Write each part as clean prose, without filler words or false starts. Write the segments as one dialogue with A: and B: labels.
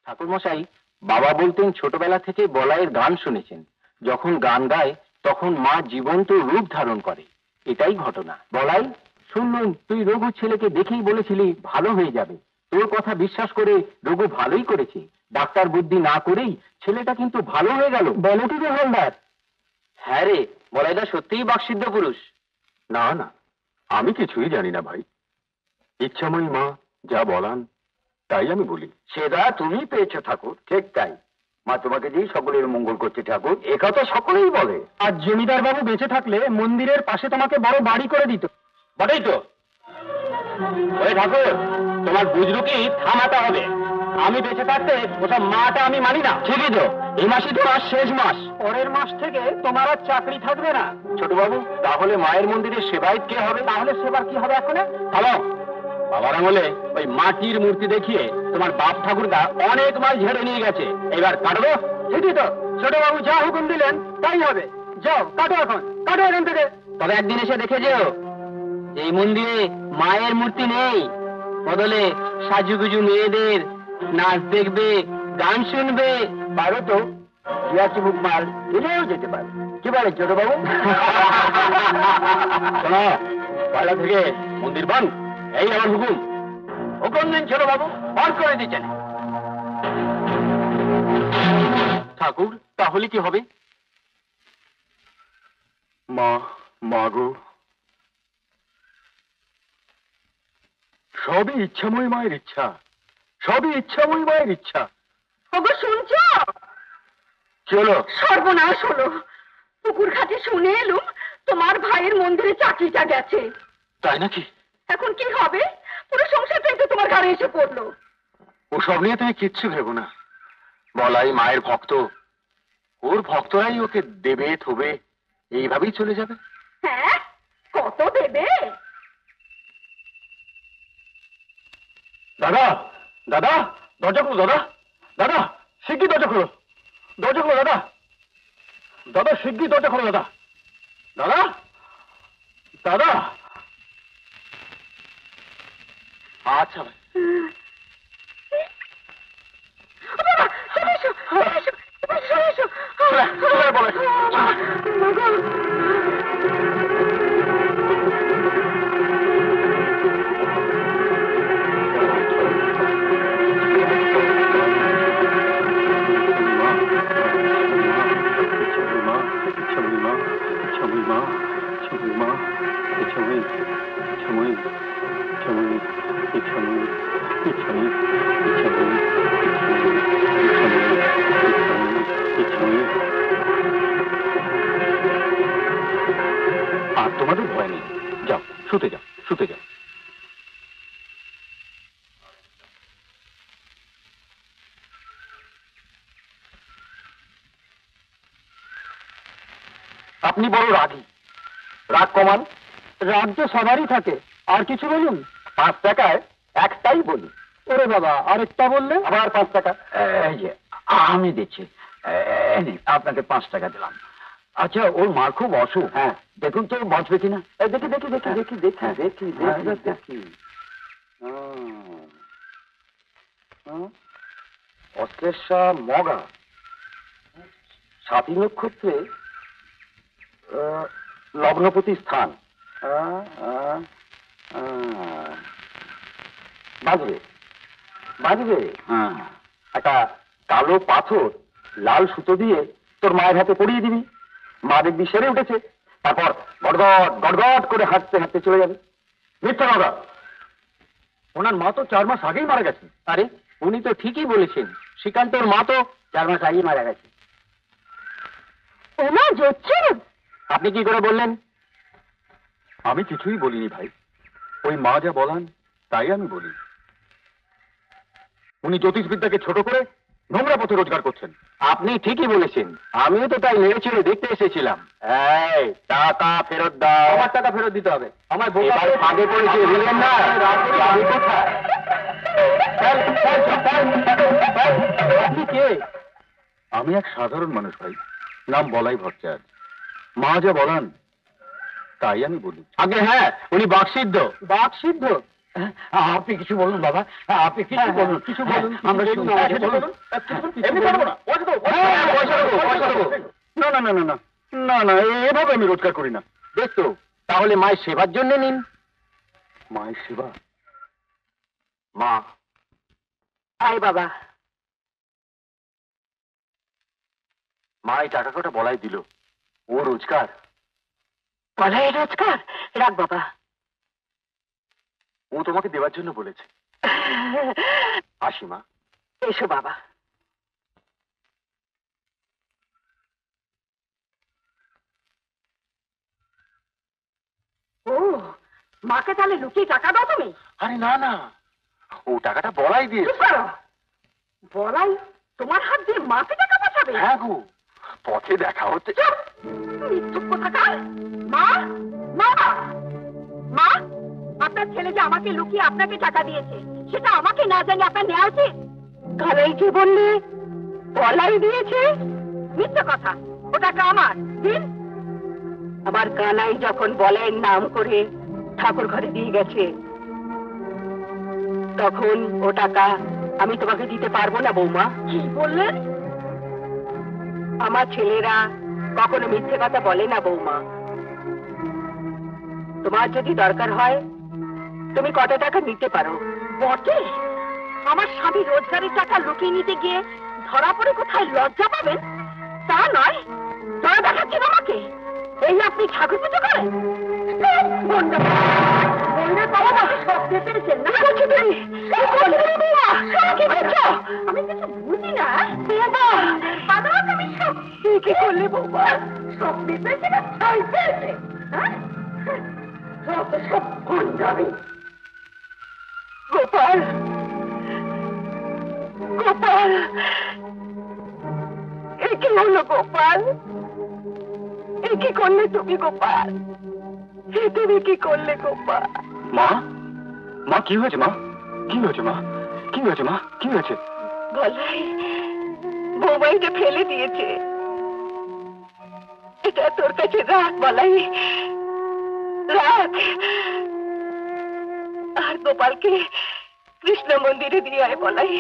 A: ঠাকুর মশাই, বাবা বলতেন ছোটবেলা থেকে বলাইয়ের গান শুনেছেন। যখন গান গায় তখন মা জীবন্ত রূপ ধারণ করে, এটাই ঘটনা। বলাই, শুনলুম তুই রঘু ছেলেকে দেখেই বলেছিলি ভালো হয়ে যাবে। তোর কথা বিশ্বাস করে রঘু ভালোই করেছে। ডাক্তার বুদ্ধি না করেই ছেলেটা কিন্তু ভালো হয়ে গেল। বলো কি রে হালদার? হ্যাঁ রে, বলাইদা সত্যিই বাকসিদ্ধ পুরুষ।
B: না না, আমি কিছুই জানি না ভাই। ইচ্ছাময়ী মা যা বলান তাই আমি বলি।
A: সেটা তুমি পেয়েছো ঠাকুর। ঠিক তাই, মা তোমাকে দিয়ে সকলের মঙ্গল করছে ঠাকুর, একথা সকলেই বলে। আর জমিদার বাবু বেঁচে থাকলে মন্দিরের পাশে তোমাকে বড় বাড়ি করে দিত। বটেই তো। ওই ঠাকুর, তোমার বুজরুকি থামাতে হবে। আমি বেঁচে থাকতে ওসব মাটা আমি মানি না। ঠিকই তো, এই মাসই তো মাস শেষ মাস। পরের মাস থেকে তোমার আর চাকরি থাকবে না। ছোট বাবু, তাহলে মায়ের মন্দিরে সেবায়িত কে হবে? তাহলে সেবার কি হবে এখন? হ্যালো, বাবার আমলে ওই মাটির মূর্তি দেখিয়ে তোমার বাপ ঠাকুরদা অনেক মাল ঝেড়ে নিয়ে গেছে। এবার কাটবো। ঠিকই তো, ছোট বাবু যা হুকুম দিলেন তাই হবে। যাও কাটো, এখন কাটো এখান থেকে। তবে একদিন এসে দেখে যেও এই মন্দিরে মায়ের মূর্তি নেই, বদলে সাজুগুজু মেয়েদের নাচ দেখবে, গান শুনবে। পারো তো ইয়াসি মুখ মাল গেলেও যেতে পারে। কি বলে ছোট বাবু? শোনো, পয়লা থেকে মন্দির বন্ধ, এই আমার হুকুম। হুকুম দিন ছোট বাবু, বন্ধ করে দিচ্ছেন। ঠাকুর, তাহলে কি হবে?
B: মা, মা গো, সবই ইচ্ছাময়ী মায়ের ইচ্ছা, সবই ইচ্ছাময়ী মায়ের ইচ্ছা।
C: ওগো শুনছো?
B: চলো।
C: সর্বনাশ হলো, পুকুর ঘাটে শুনে এলুম তোমার ভাইয়ের মন্দিরে চাকরিটা গেছে।
B: তাই নাকি?
C: এখন কি হবে? পুরো সংসারটাই তো তোমার ঘাড়ে এসে পড়লো।
B: ওসব নিয়ে তুমি কিচ্ছু ভেবো না। বলাই মায়ের ভক্ত, ওর ভক্তরাই ওকে দেবে থবে, এইভাবেই চলে যাবে।
C: হ্যাঁ, কত দেবে?
B: দাদা, দাদা, দরজা খোলো দাদা, দাদা শিগগির দরজা খোলো, দরজা খোলো দাদা, দাদা শিগগির দরজা খোলো দাদা, দাদা, দাদা। আচ্ছা ভাই।
C: চলে এসো, চলে এসো, চলে এসো।
B: বলে আর তোমাদের ভয় নেই, যাও শুতে যাও, শুতে যাও। আপনি বড় রাগী, রাগ কমান। রাগ তো সবারই থাকে। আর কিছু বলুন? 5 টাকায় একটাই বলি। ওরে বাবা, আরেকটা বললে আবার 5 টাকা। এই যে আমি দিচ্ছি, আপনাকে 5 টাকা দিলাম। আচ্ছা, ওর মার খুব অসুখ, হ্যাঁ, দেখুন তো বাঁচবে কিনা। দেখি দেখি দেখি দেখি দেখি দেখি দেখি দেখি। অশ্লেষা মগা, 7 নক্ষত্রে লগ্নপতি স্থান। বাজবে বাজবে। একটা কালো পাথর লাল সুতো দিয়ে তোর মায়ের হাতে পরিয়ে দিবি, মা দেখবি সেরে উঠেছে। তারপর গড়গড় গড়গড় করে হাঁটতে হাঁটতে চলে যাবে। মিথ্যা কথা, ওনার মা তো 4 মাস আগেই মারা গেছেন। আরে উনি তো ঠিকই বলেছেন, শ্রীকান্তর মা তো 4 মাস আগেই মারা গেছে।
C: ওমা জোচ্ছেন?
B: আপনি কি করে বললেন? আমি কিছুই বলিনি ভাই, ওই মা যা বলান তাই আমি বলি। উনি জ্যোতিষবিদ্যাকে ছোট করে নোংরা পথে রোজগার করছেন।
A: আপনি ঠিকই বলেছেন, আমিও তো তাই নেড়েচেড়ে দেখতে এসেছিলাম। এই টাকা ফেরত দাও।
B: আমার টাকা ফেরত দিতে হবে। আমার
A: এবার ফাঁদে পড়েছে, বুঝলেন না? আমি কোথায়?
B: আপনি কে? আমি এক সাধারণ মানুষ ভাই, নাম বলাই ভট্টাচার্য। মা যা বলান তাই আমি বলি।
A: আগে হ্যাঁ, উনি বাকসিদ্ধ।
B: বাক সিদ্ধ?
A: আপনি কিছু বলুন বাবা, আপনি কিছু বলুন, কিছু বলুন, আমরা শুনবো।
B: এমনি পারবো না, পয়সা দেবো, পয়সা দেবো, পয়সা দেবো।
A: না না না না না না না, এভাবে আমি রোজগার করি না।
B: বেশ তো, তাহলে মায়ের সেবার জন্য নিন।
A: মায়ের সেবা?
B: মা,
C: আয় বাবা।
B: মা এই টাকা কটা বলাই দিল, ও রোজগার।
C: বলাই রোজগার? রাখ বাবা।
B: ও তোমাকে দেওয়ার জন্য বলেছে। আসি মা।
C: এসো বাবা। ও, মাকে তাহলে লুকিয়ে টাকা দাও তুমি?
B: আরে না না, ও টাকাটা বলাই
C: চুপ
B: দিয়েছে।
C: করো। বলাই তোমার হাত দিয়ে মাকে টাকা পাঠাবে?
B: হ্যাঁ গো, পথে দেখা হচ্ছে।
C: চুপ! মিথ্যুক কোথাকার। মা, মা, মা, আপনার ছেলে যে আমাকে লুকিয়ে আপনাকে টাকা দিয়েছে, সেটা আমাকে না জানি আপনার নেওয়া উচিত? কালাই কি বললে? বলাই দিয়েছে? মিথ্যে কথা, ও টাকা আমার। দিন। আমার কানাই যখন বলাইয়ের নাম করে ঠাকুর ঘরে দিয়ে গেছে, তখন ও টাকা আমি তোমাকে দিতে পারবো না বৌমা। কি বললেন? আমার ছেলেরা কখনো মিথ্যে কথা বলে না বৌমা। তোমার যদি দরকার হয় তুমি কত টাকা নিতে পারো। বটে, আমার স্বামী রোজগারের টাকা লুকিয়ে নিতে গিয়ে ধরা পড়ে কোথায় লজ্জা পাবেন তা নয়, দয়া দেখাচ্ছেন আমাকে। এই আপনি ঠাকুর পুজো করেন? আমি কিছু বুঝি না। কি করলে বৌমা? স্বপ্নে পেয়েছে না ছাই পেয়েছে? সব গন্ডামি। গোপাল, গোপাল, এ কি হলো গোপাল? এ কি করলে তুমি গোপাল? এ তুমি কি করলে গোপাল?
A: মা, মা কি হয়েছে? মা কি হয়েছে? মা কি হয়েছে? মা কি হয়েছে?
C: বলাই, বৌমাইটা ফেলে দিয়েছে। এটা তোর কাছে রাখ বলাই, রাখ। আর গোপালকে কৃষ্ণ মন্দিরে দিয়ে আয় বলাই।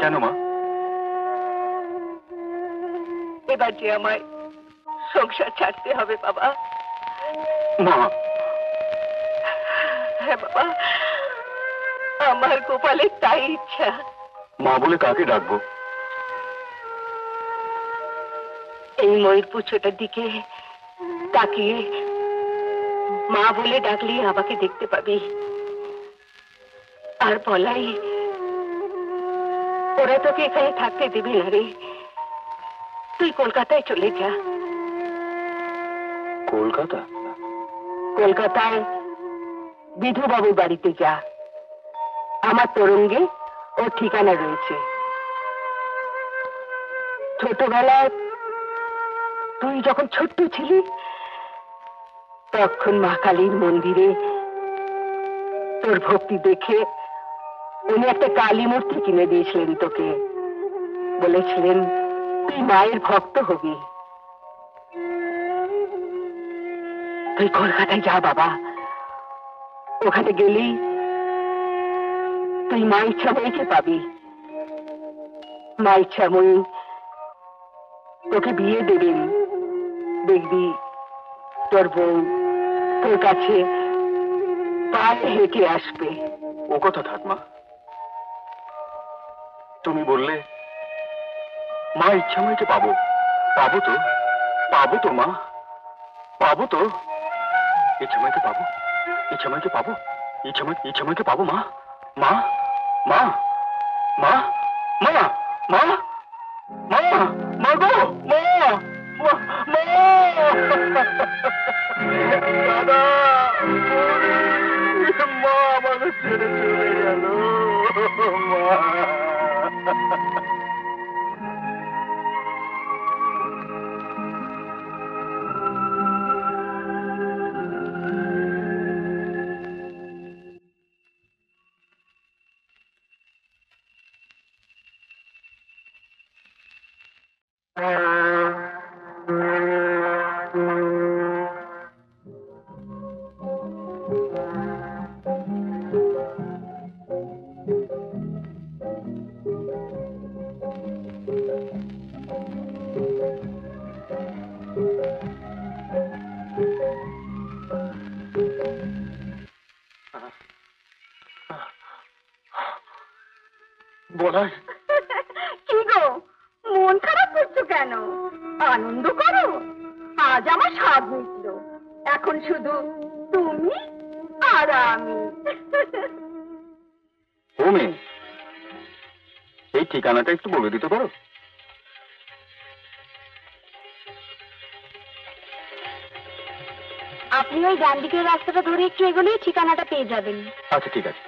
A: কেন মা?
C: এবার যে আমায় সংসার ছাড়তে হবে বাবা।
A: মা,
C: হ্যাঁ বাবা, আমার গোপালের তাই ইচ্ছা।
A: মা বলে কাকে ডাকবো?
C: এই ময়ূর পুচ্ছটার দিকে তাকিয়ে মা বলে ডাকলে আমাকে দেখতে পাবি। আর বলাই, ওরা তোকে এখানে থাকতে দেবে না রে। তুই কলকাতায় চলে যা।
A: কলকাতা?
C: কলকাতায় বিধুবাবুর বাড়িতে যা। আমার তরঙ্গে ওর ঠিকানা রয়েছে। ছোটবেলায় তুই যখন ছোট্ট ছিলি, তখন মা কালীর মন্দিরে তোর ভক্তি দেখে উনি একটা কালী মূর্তি কিনে দিয়েছিলেন তোকে। বলেছিলেন তুই মায়ের ভক্ত হবি। তুই কলকাতায় যা বাবা। ওখানে গেলেই তুই মা ইচ্ছাময়ীকে পাবি। মা ইচ্ছাময়ী তোকে বিয়ে দেবেন। দেখবি তোর বউ তোর কাছে পায়ে হেঁটে আসবে।
A: ও কথা থাক মা, তুমি বললে মা ইচ্ছাময়কে পাবো। পাবো তো, পাবো তো মা, পাবো তো। ইচ্ছাময়কে পাবো, ইচ্ছাময়কে পাবো, ইচ্ছাময়কে পাবো মা। মা, মা, মা, মা, মা, মা, মা গো, মা, মা, মা। দাদা, মা আমাকে ছেড়ে চলে গেল। মা।
C: মন খারাপ করছো কেন? আনন্দ করো, আজ আমার স্বাদ মিটলো। এখন শুধু তুমি আর আমি।
B: ও মেয়ে, এই ঠিকানাটা একটু বলে দিতে পারো?
C: আপনি ওই ডান দিকের রাস্তাটা ধরে একটু এগোলেই ঠিকানাটা পেয়ে যাবেন।
B: আচ্ছা, ঠিক আছে।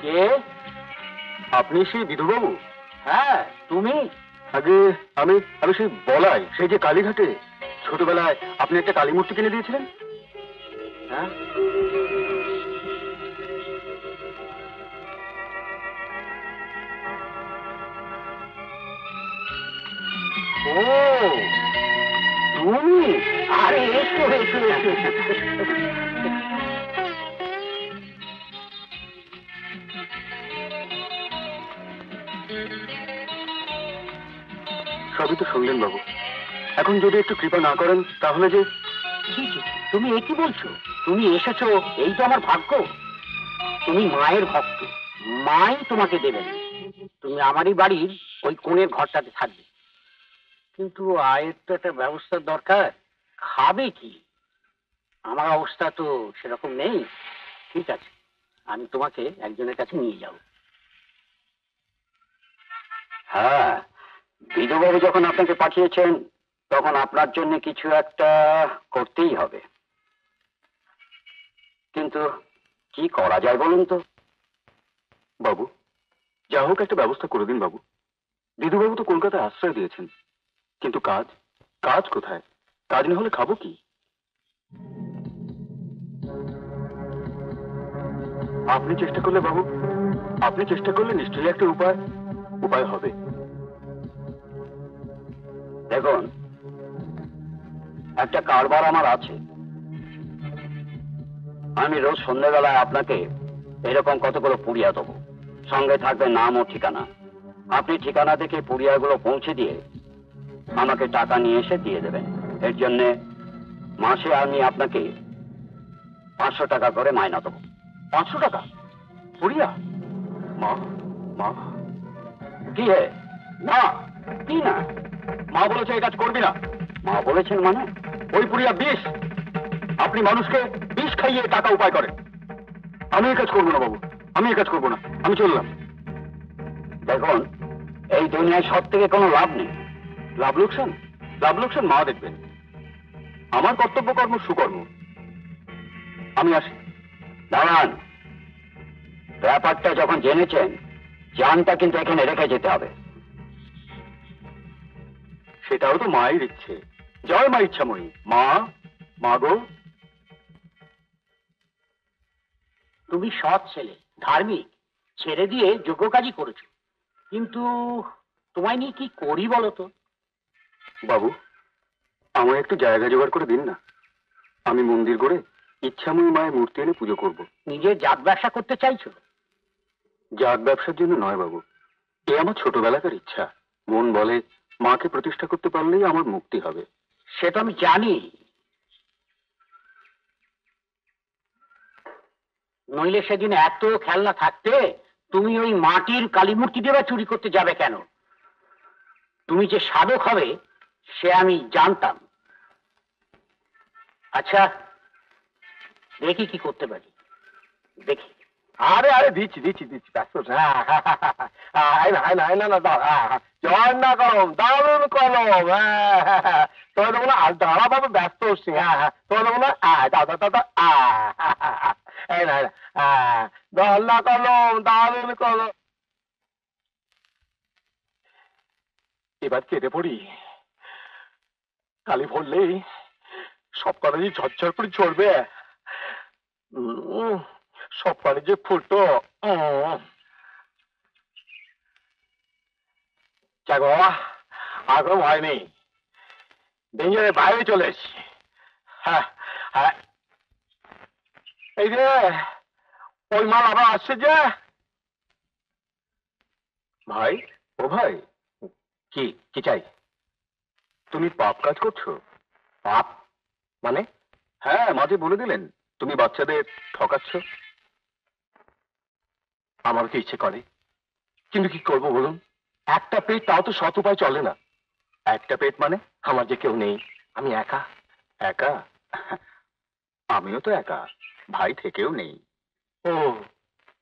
B: কে? আপনি সেই বিধুবাবু? হ্যাঁ, তুমি? আগে আমি আমি সেই বলাই, সেই যে কালীঘাটে ছোটবেলায় আপনি একটা কালী মূর্তি কিনে দিয়েছিলেন। হ্যাঁ, ও তুমি? আরে এসো এসো এসো। সবই তো শুনলেন বাবু, এখন যদি একটু কৃপা না করেন তাহলে যে। তুমি এ কি বলছো? তুমি এসেছো, এই তো আমার ভাগ্য। তুমি মায়ের ভক্ত, মাই তোমাকে দেবেন। তুমি আমারই বাড়ির ওই কোণের ঘরটাতে থাকবে। কিন্তু আয়ের তো একটা ব্যবস্থার দরকার। খাবে কি? আমার অবস্থা তো সেরকম নেই। ঠিক আছে, আমি তোমাকে একজনের কাছে নিয়ে যাব। হ্যাঁ, বিধুবাবু যখন আপনাকে পাঠিয়েছেন তখন আপনার জন্য কিছু একটা করতেই হবে। কিন্তু কি করা যায় বলুন তো? বাবু, যা হোক একটা ব্যবস্থা করে দিন বাবু। বিধুবাবু তো কলকাতায় আশ্রয় দিয়েছেন, কিন্তু কাজ কাজ কোথায়? কাজ না হলে খাবো কি? আপনি চেষ্টা করলে বাবু, আপনি চেষ্টা করলে নিশ্চয়ই একটা উপায় উপায় হবে। দেখুন, একটা কারবার আমার আছে। আমি রোজ সন্ধ্যাবেলায় আপনাকে এরকম কতগুলো পুড়িয়া দেবো, সঙ্গে থাকবে নাম ও ঠিকানা। আপনি ঠিকানা থেকে পুড়িয়াগুলো পৌঁছে দিয়ে আমাকে টাকা নিয়ে এসে দিয়ে দেবেন। এর জন্য মাসে আমি আপনাকে 500 টাকা করে মাইনা দেবো। 500 টাকা পুড়িয়া? মা, মা কি হে? না, কি না? মা বলেছে এই কাজ করবি না। মা বলেছেন মানে? ওই পুড়িয়া বিষ। আপনি মানুষকে বিষ খাইয়ে টাকা উপায় করেন। আমি এই কাজ করবো না বাবু, আমি এই কাজ করবো না, আমি চললাম। দেখুন, এই দুনিয়ায় সব থেকে কোনো লাভ নেই। লাভ লোকসান? লাভ লোকসান মা দেখবেন। আমার কর্তব্য কর্ম সুকর্ম। আমি আসি। দাঁড়ান, ব্যাপারটা যখন জেনেছেন, জানটা কিন্তু এখানে রেখে যেতে হবে। সেটাও তো মায়ের ইচ্ছে। জয় মা ইচ্ছাময়ী। মা, মা গো। তুমি সৎ ছেলে, ধার্মিক, ছেড়ে দিয়ে যোগ্য কাজই করেছো। কিন্তু তোমায় নিয়ে কি করি বলো তো? বাবু, আমায় একটু জায়গা জোগাড় করে দিন না। আমি মন্দির গড়ে ইচ্ছাময়ী মায়ের মূর্তি এনে পুজো করব। নিজের জাত ব্যবসা করতে চাইছো? জাত ব্যবসার জন্য নয় বাবু, এ আমার ছোটবেলাকার ইচ্ছা। মন বলে মাকে প্রতিষ্ঠা করতে পারলেই আমার মুক্তি হবে। সেটা আমি জানি। নইলে সেদিন এত খেলনা থাকতে তুমি ওই মাটির কালী মূর্তি দেবা চুরি করতে যাবে কেন? তুমি যে সাধক হবে সে আমি জানতাম। আচ্ছা, দেখি কি করতে পারি, দেখি। আরে আরে দিচ্ছি দিচ্ছি দিচ্ছি, ব্যস্ত না দাও। জয় না কলম, দারুণ কলম। তোমার দেবো না, দাঁড়া বাবু, ব্যস্ত হচ্ছি। তোমার দেবো না, দাও দাও দাও দাও। এই না দল্লা কলম, দারুণ কলম। এবার কেটে পড়ি। কালি ভরলেই সব কলেজই ঝরঝর করে চড়বে। সব পারে যে ফুটো যাক বাবা, আর কোনো ভয় নেই। ডেঞ্জারের বাইরে চলে এসছি। হ্যাঁ হ্যাঁ, এই যে ওই মাল আবার আসছে যে। ভাই, ও ভাই, কি কি চাই? তুমি পাপ কাজ করছো? পাপ মানে? হ্যাঁ, মাঝে বলে দিলেন তুমি বাচ্চাদের ঠকাচ্ছ। আমার কি ইচ্ছে করে, কিন্তু কি করবো বলুন? একটা পেট, তাও তো সৎ উপায় চলে না। একটা পেট মানে? আমার যে কেউ নেই, আমি একা। একা? আমিও তো একা, ভাই থেকেও নেই। ও,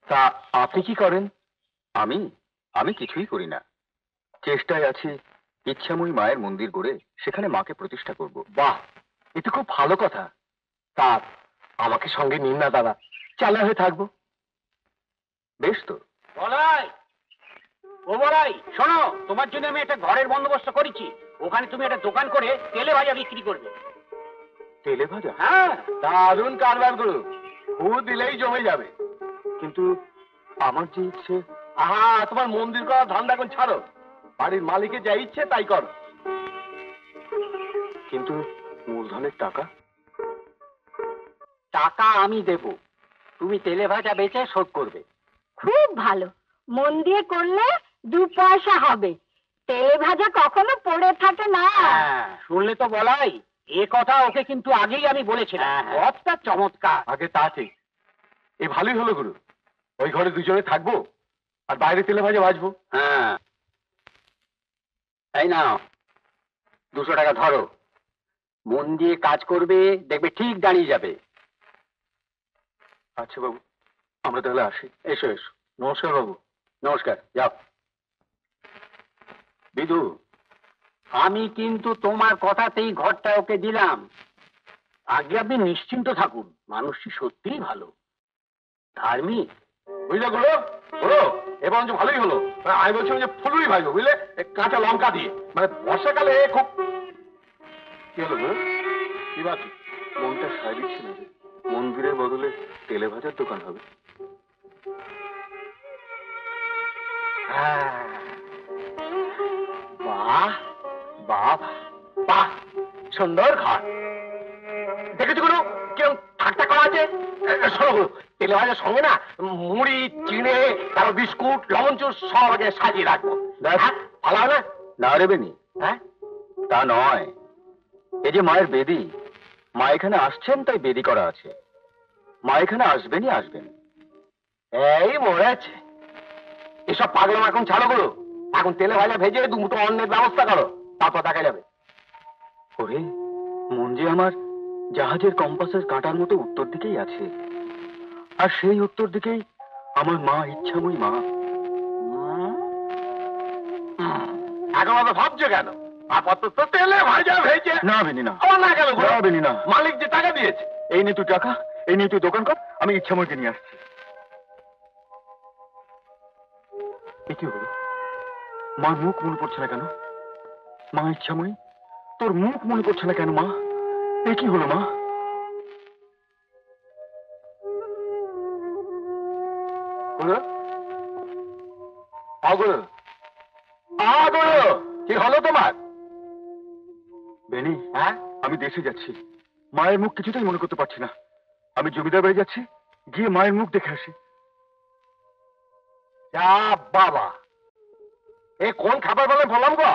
B: তা আপনি কি করেন? আমি আমি কিছুই করি না, চেষ্টায় আছি ইচ্ছাময়ী মায়ের মন্দির গড়ে সেখানে মাকে প্রতিষ্ঠা করব। বাহ, এ তো খুব ভালো কথা। তা আমাকে সঙ্গে নিন না দাদা, চালা হয়ে থাকবো। বেশ তো।
A: বলাই, ও বলাই, শোনো, তোমার জন্য আমি একটা ঘরের বন্দোবস্ত করেছি। ওখানে তুমি একটা দোকান করে তেলে ভাজা বিক্রি করবে।
B: তেলে ভাজা?
A: হ্যাঁ,
B: দারুণ কারবার গুরু, ফু দিলেই জমে যাবে। কিন্তু আমার যে ইচ্ছে। আহা, তোমার মন্দির করার ধান্দা এখন ছাড়ো, বাড়ির মালিকের যা ইচ্ছে তাই কর। কিন্তু মূলধনের টাকা?
A: টাকা আমি দেব, তুমি তেলে ভাজা বেচে শোধ করবে।
C: খুব ভালো, মন দিয়ে করলে 2 পয়সা হবে। তেলে ভাজা কখনো পড়ে থাকে না।
A: হ্যাঁ, শুনলে তো বলাই, এ কথা ওকে কিন্তু আগেই আমি বলেছিলাম। কতটা চমৎকার।
B: আগে তা ঠিক, এ ভালোই হলো গুরু, ওই ঘরে দুজনে থাকবো আর বাইরে তেলে ভাজা ভাজবো।
A: হ্যাঁ, এই নাও 200 টাকা ধরো, মন দিয়ে কাজ করবে, দেখবে ঠিক দাঁড়িয়ে যাবে।
B: আচ্ছা বাবু, আমরা তাহলে আসি। এসো এসো। নমস্কার বাবু।
A: নমস্কার, যাও। বিধু, আমি কিন্তু তোমার কথাতেই ঘরটা ওকে দিলাম। আগে আপনি নিশ্চিন্ত থাকুন, মানুষটি সত্যিই ভালো, ধার্মিক।
B: বুঝলে গুরু, গুরু এবার অঞ্চ ভালোই হলো। আমি বলছিলাম যে ফুলুই ভাজবো, বুঝলে, কাঁচা লঙ্কা দিয়ে, মানে বর্ষাকালে খুব। কি হলো গুরু, কি ভাবছি? মনটা সায় দিচ্ছে না রে, মন্দিরের বদলে তেলে ভাজার দোকান হবে।
A: বাহ বাহ বাহ, সুন্দর ঘর।
B: দেখেছি গুরু, কিরম ঠাকঠাক করা আছে। শোনো গুরু, তেলে ভাজার সঙ্গে না মুড়ি, চিড়ে, তারপর বিস্কুট, লবণ জুস সব আগে সাজিয়ে রাখবো। হ্যাঁ, ভালো হবে না?
A: না রে বেনি,
B: হ্যাঁ,
A: তা নয়, এই যে মায়ের বেদি, মা এখানে আসছেন তাই বেদি করা আছে। মা এখানে আসবেনই আসবেন।
B: এই মরেছে। এসব পাগলাম এখন ছাড়ো গুরু, এখন তেলে ভাজা ভেজে 2 মুঠো অন্নের ব্যবস্থা করো, তারপর দেখা যাবে।
A: ওরে, মন যে আমার জাহাজের কম্পাসের কাঁটার মতো উত্তর দিকেই আছে, আর সেই উত্তর দিকেই আমার মা, ইচ্ছাময়ী মা।
B: এখন অত ভাবছো কেন? আপাতত তেলে ভাজা ভেজে।
A: না বেনি না,
B: না কেন গুরু?
A: না বেনি না।
B: মালিক যে টাকা দিয়েছে।
A: এই নে তুই টাকা, এই নিয়ে তুই দোকান কর, আমি ইচ্ছাময়কে নিয়ে আসছি। এ কি হলো, মার মুখ মনে পড়ছে না কেন? মা ইচ্ছাময়ী, তোর মুখ মনে পড়ছে না কেন মা? এ কি হলো মা?
B: গুরু, গুরু, গুরু, কি হলো তোমার?
A: বেনি,
B: হ্যাঁ,
A: আমি দেশে যাচ্ছি, মায়ের মুখ কিছুতেই মনে করতে পারছি না। আমি জমিদার বাড়ি যাচ্ছি, গিয়ে মায়ের মুখ দেখে আসি।
B: যা বাবা, এ কোন খাবার বলে বললাম গো?